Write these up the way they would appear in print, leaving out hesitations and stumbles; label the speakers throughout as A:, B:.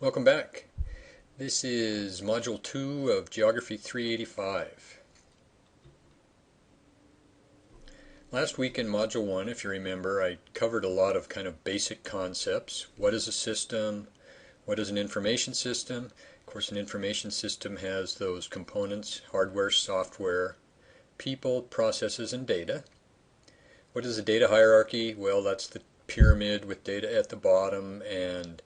A: Welcome back. This is Module 2 of Geography 385. Last week in Module 1, if you remember, I covered a lot of kind of basic concepts. What is a system? What is an information system? Of course, an information system has those components: hardware, software, people, processes, and data. What is a data hierarchy? Well, that's the pyramid with data at the bottom and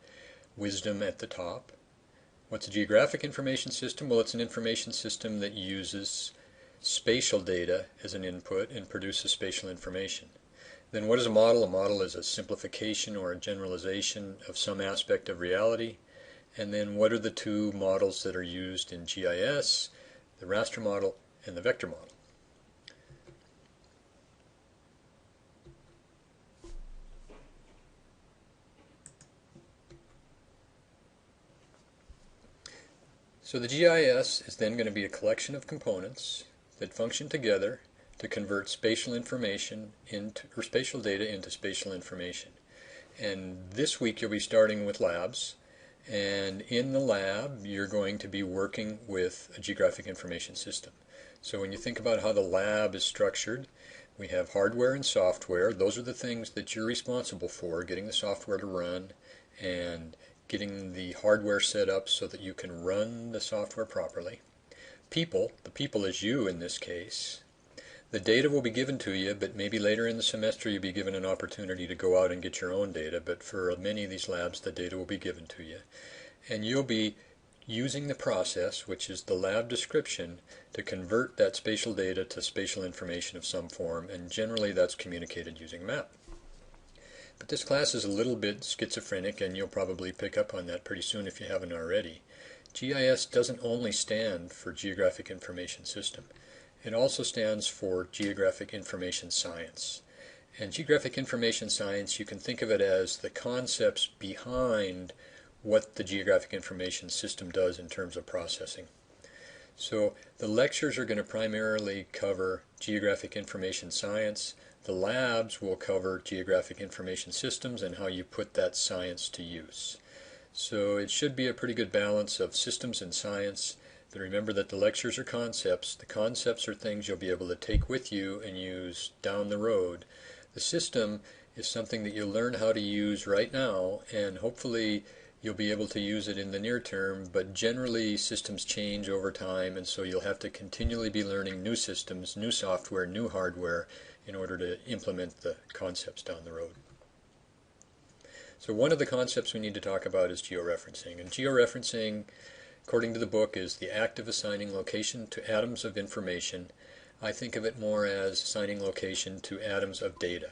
A: wisdom at the top. What's a geographic information system? Well, it's an information system that uses spatial data as an input and produces spatial information. Then what is a model? A model is a simplification or a generalization of some aspect of reality. And then what are the two models that are used in GIS? The raster model and the vector model. So the GIS is then going to be a collection of components that function together to convert spatial information or spatial data into spatial information. And this week you'll be starting with labs, and in the lab you're going to be working with a geographic information system. So when you think about how the lab is structured, we have hardware and software. Those are the things that you're responsible for, getting the software to run and getting the hardware set up so that you can run the software properly. People, the people is you in this case. The data will be given to you, but maybe later in the semester you'll be given an opportunity to go out and get your own data, but for many of these labs the data will be given to you. And you'll be using the process, which is the lab description, to convert that spatial data to spatial information of some form, and generally that's communicated using map. But this class is a little bit schizophrenic, and you'll probably pick up on that pretty soon if you haven't already. GIS doesn't only stand for Geographic Information System. It also stands for Geographic Information Science. And Geographic Information Science, you can think of it as the concepts behind what the Geographic Information System does in terms of processing. So the lectures are going to primarily cover Geographic Information Science. The labs will cover Geographic Information Systems and how you put that science to use. So it should be a pretty good balance of systems and science. But remember that the lectures are concepts. The concepts are things you'll be able to take with you and use down the road. The system is something that you'll learn how to use right now, and hopefully you'll be able to use it in the near term, but generally systems change over time, and so you'll have to continually be learning new systems, new software, new hardware in order to implement the concepts down the road. So one of the concepts we need to talk about is georeferencing. And georeferencing, according to the book, is the act of assigning location to atoms of information. I think of it more as assigning location to atoms of data.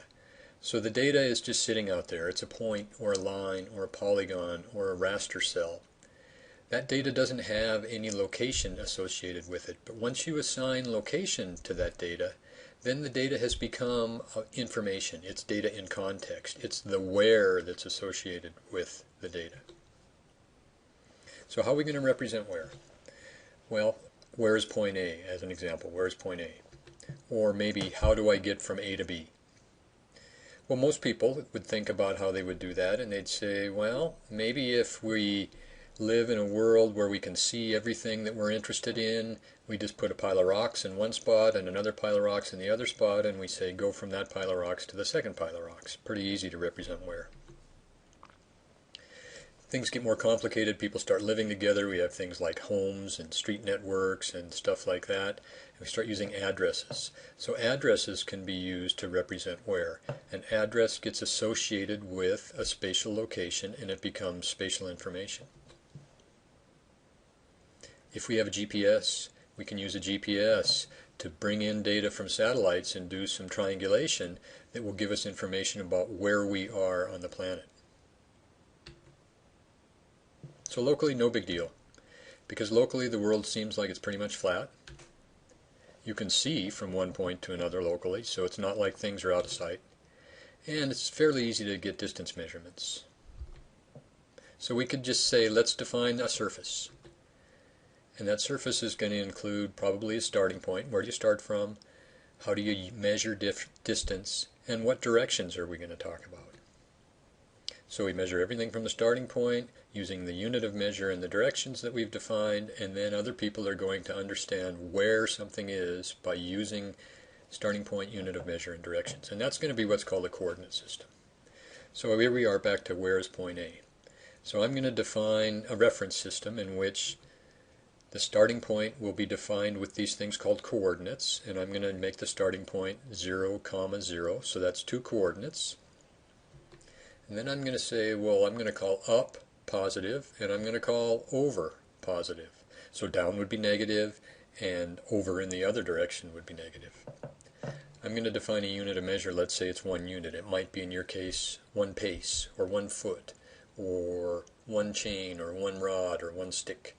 A: So the data is just sitting out there. It's a point or a line or a polygon or a raster cell. That data doesn't have any location associated with it. But once you assign location to that data, then the data has become information. It's data in context. It's the where that's associated with the data. So how are we going to represent where? Well, where is point A, as an example? Where is point A? Or maybe, how do I get from A to B? Well, most people would think about how they would do that, and they'd say, well, maybe if we live in a world where we can see everything that we're interested in, we just put a pile of rocks in one spot and another pile of rocks in the other spot, and we say go from that pile of rocks to the second pile of rocks. Pretty easy to represent where. Things get more complicated. People start living together. We have things like homes and street networks and stuff like that. And we start using addresses. So addresses can be used to represent where. An address gets associated with a spatial location and it becomes spatial information. If we have a GPS, we can use a GPS to bring in data from satellites and do some triangulation that will give us information about where we are on the planet. So locally, no big deal, because locally the world seems like it's pretty much flat. You can see from one point to another locally, so it's not like things are out of sight. And it's fairly easy to get distance measurements. So we could just say, let's define a surface. And that surface is going to include probably a starting point. Where do you start from? How do you measure distance? And what directions are we going to talk about? So we measure everything from the starting point using the unit of measure and the directions that we've defined, and then other people are going to understand where something is by using starting point, unit of measure, and directions. And that's going to be what's called a coordinate system. So here we are back to where is point A. So I'm going to define a reference system in which the starting point will be defined with these things called coordinates, and I'm going to make the starting point 0, 0, so that's 2 coordinates. And then I'm going to say, well, I'm going to call up positive, and I'm going to call over positive. So down would be negative, and over in the other direction would be negative. I'm going to define a unit of measure. Let's say it's 1 unit. It might be, in your case, 1 pace, or 1 foot, or 1 chain, or 1 rod, or 1 stick.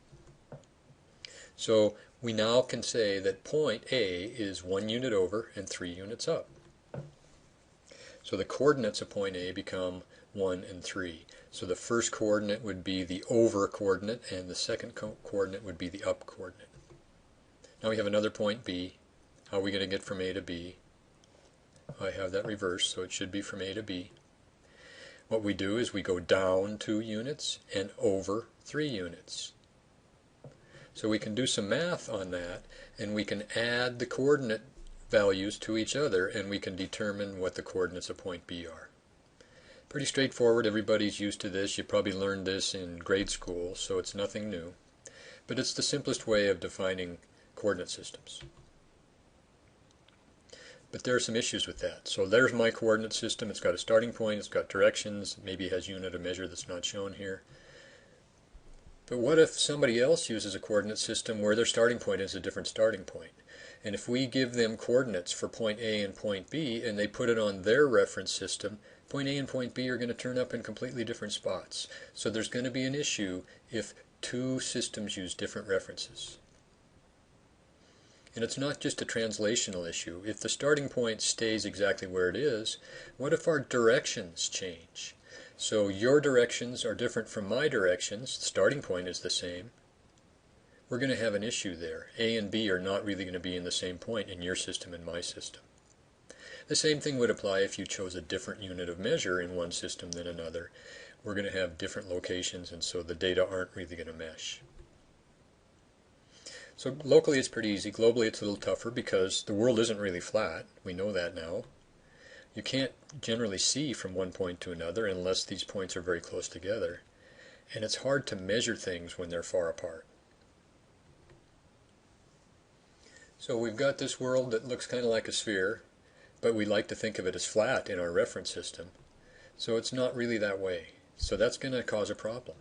A: So we now can say that point A is 1 unit over and 3 units up. So the coordinates of point A become 1 and 3. So the first coordinate would be the over coordinate, and the second coordinate would be the up coordinate. Now we have another point B. How are we going to get from A to B? I have that reversed, so it should be from A to B. What we do is we go down 2 units and over 3 units. So we can do some math on that, and we can add the coordinate values to each other, and we can determine what the coordinates of point B are. Pretty straightforward. Everybody's used to this. You probably learned this in grade school, so it's nothing new. But it's the simplest way of defining coordinate systems. But there are some issues with that. So there's my coordinate system. It's got a starting point, it's got directions, maybe it has unit of measure that's not shown here. But what if somebody else uses a coordinate system where their starting point is a different starting point? And if we give them coordinates for point A and point B, and they put it on their reference system, point A and point B are going to turn up in completely different spots. So there's going to be an issue if 2 systems use different references. And it's not just a translational issue. If the starting point stays exactly where it is, what if our directions change? So your directions are different from my directions. The starting point is the same. We're going to have an issue there. A and B are not really going to be in the same point in your system and my system. The same thing would apply if you chose a different unit of measure in one system than another. We're going to have different locations, and so the data aren't really going to mesh. So locally it's pretty easy. Globally it's a little tougher because the world isn't really flat. We know that now. You can't generally see from one point to another unless these points are very close together. And it's hard to measure things when they're far apart. So we've got this world that looks kind of like a sphere, but we like to think of it as flat in our reference system. So it's not really that way. So that's going to cause a problem.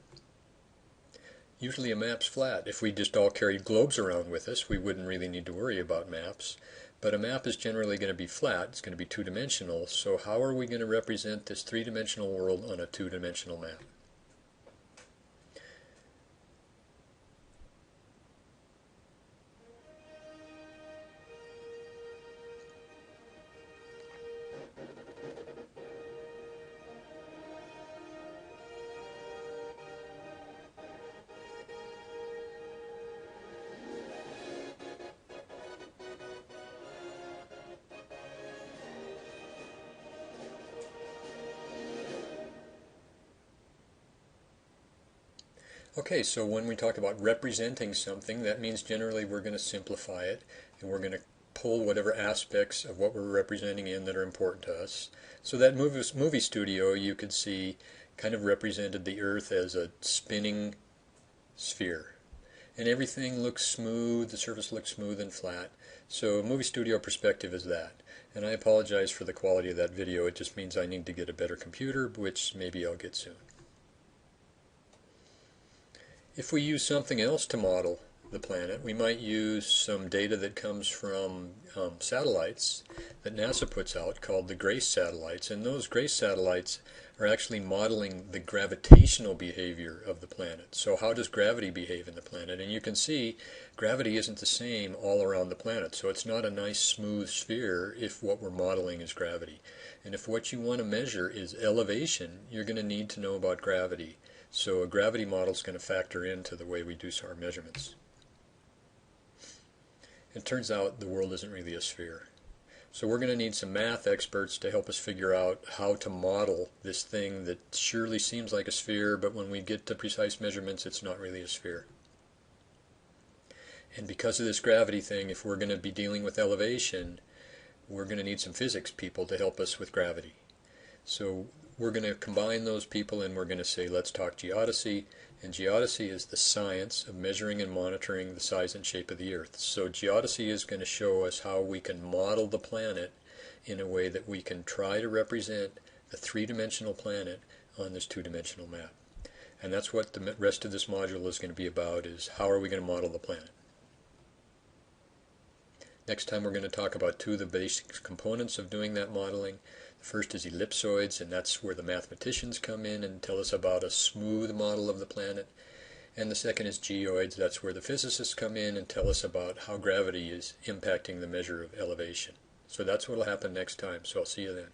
A: Usually a map's flat. If we just all carried globes around with us, we wouldn't really need to worry about maps. But a map is generally going to be flat. It's going to be 2-dimensional. So how are we going to represent this 3-dimensional world on a 2-dimensional map? Okay, so when we talk about representing something, that means generally we're going to simplify it, and we're going to pull whatever aspects of what we're representing in that are important to us. So that movie studio, you could see, kind of represented the Earth as a spinning sphere. And everything looks smooth, the surface looks smooth and flat. So a movie studio perspective is that. And I apologize for the quality of that video. It just means I need to get a better computer, which maybe I'll get soon. If we use something else to model the planet, we might use some data that comes from satellites that NASA puts out called the GRACE satellites. And those GRACE satellites are actually modeling the gravitational behavior of the planet. So how does gravity behave in the planet? And you can see gravity isn't the same all around the planet. So it's not a nice smooth sphere if what we're modeling is gravity. And if what you want to measure is elevation, you're going to need to know about gravity. So a gravity model is going to factor into the way we do our measurements. It turns out the world isn't really a sphere. So we're going to need some math experts to help us figure out how to model this thing that surely seems like a sphere, but when we get to precise measurements, it's not really a sphere. And because of this gravity thing, if we're going to be dealing with elevation, we're going to need some physics people to help us with gravity. So we're going to combine those people and we're going to say, let's talk geodesy. And geodesy is the science of measuring and monitoring the size and shape of the Earth. So geodesy is going to show us how we can model the planet in a way that we can try to represent the three-dimensional planet on this two-dimensional map. And that's what the rest of this module is going to be about, is how are we going to model the planet. Next time we're going to talk about two of the basic components of doing that modeling. The first is ellipsoids, and that's where the mathematicians come in and tell us about a smooth model of the planet. And the second is geoids. That's where the physicists come in and tell us about how gravity is impacting the measure of elevation. So that's what will happen next time. So I'll see you then.